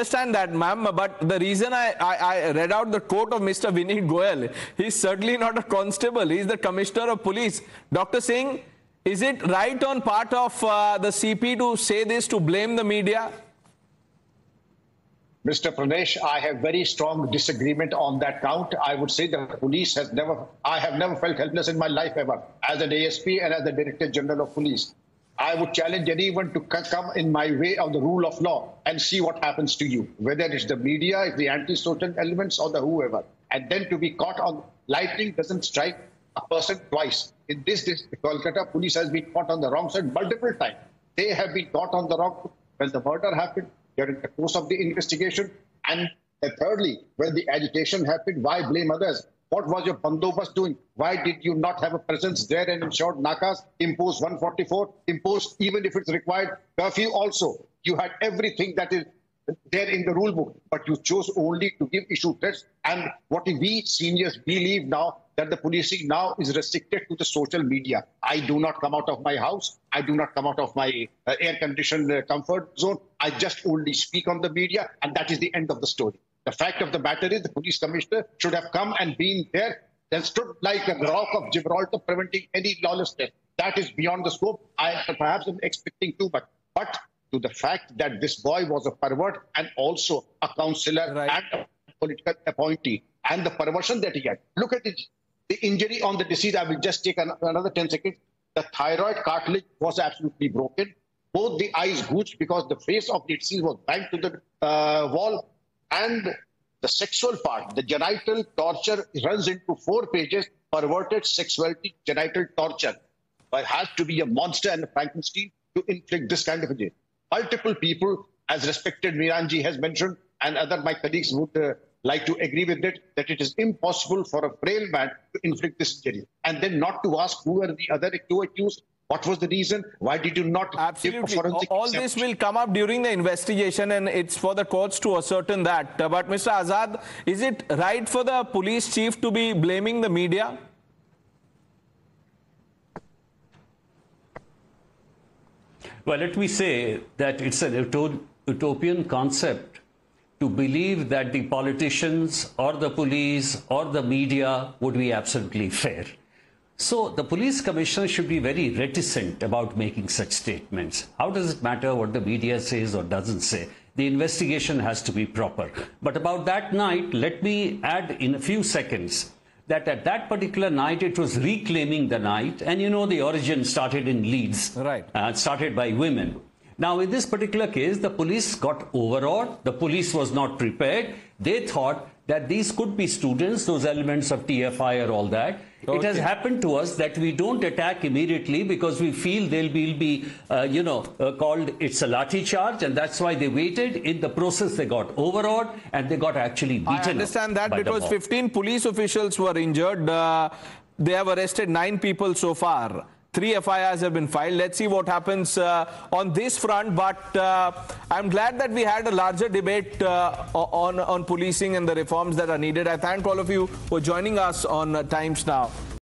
understand that, ma'am, but the reason I read out the quote of Mr. Vineet Goyal, he's certainly not a constable, he's the Commissioner of Police. Dr. Singh, is it right on part of the CP to say this, to blame the media? Mr. Pranesh, I have very strong disagreement on that count. I would say the police I have never felt helpless in my life ever, as an ASP and as the Director General of Police. I would challenge anyone to come in my way of the rule of law and see what happens to you, whether it's the media, it's the anti-social elements, or the whoever. And then to be caught on lightning doesn't strike a person twice. In this, Kolkata police has been caught on the wrong side multiple times. They have been caught on the wrong when the murder happened, during the course of the investigation. And thirdly, when the agitation happened, why blame others? What was your bandobast doing? Why did you not have a presence there and ensured nakas, impose 144, impose, even if it's required, curfew also? You had everything that is there in the rule book, but you chose only to give issue threats. And what we seniors believe now, that the policing now is restricted to the social media. I do not come out of my house. I do not come out of my air-conditioned comfort zone. I just only speak on the media, and that is the end of the story. The fact of the matter is the police commissioner should have come and been there and stood like a rock of Gibraltar, preventing any lawlessness. That is beyond the scope. I perhaps am expecting too much. But to the fact that this boy was a pervert and also a councillor and a political appointee, and the perversion that he had. Look at it. The injury on the deceased, I will just take another 10 seconds. The thyroid cartilage was absolutely broken. Both the eyes gouged because the face of the deceased was banged to the wall. And the sexual part, the genital torture, runs into 4 pages, perverted sexuality, genital torture. But has to be a monster and a Frankenstein to inflict this kind of injury. Multiple people, as respected Miranji has mentioned, and other my colleagues would like to agree with it, that it is impossible for a frail man to inflict this injury. And then not to ask who are the other two accused, what was the reason, why did you not Absolutely. give a forensic All this will come up during the investigation, and it's for the courts to ascertain that. But Mr. Azad, is it right for the police chief to be blaming the media? Well, let me say that it's an utopian concept to believe that the politicians or the police or the media would be absolutely fair. So the police commissioner should be very reticent about making such statements. How does it matter what the media says or doesn't say? The investigation has to be proper. But about that night, let me add in a few seconds that at that particular night, it was reclaiming the night. And you know, the origin started in Leeds. Right. Started by women. Now, in this particular case, the police got overawed. The police was not prepared. They thought that these could be students, those elements of TFI or all that. Okay. It has happened to us that we don't attack immediately because we feel they'll be called it's a lathi charge, and that's why they waited. In the process, they got overawed and they got actually beaten. I understand that because 15 police officials were injured. They have arrested 9 people so far. 3 FIRs have been filed. Let's see what happens on this front. But I'm glad that we had a larger debate on policing and the reforms that are needed. I thank all of you for joining us on Times Now.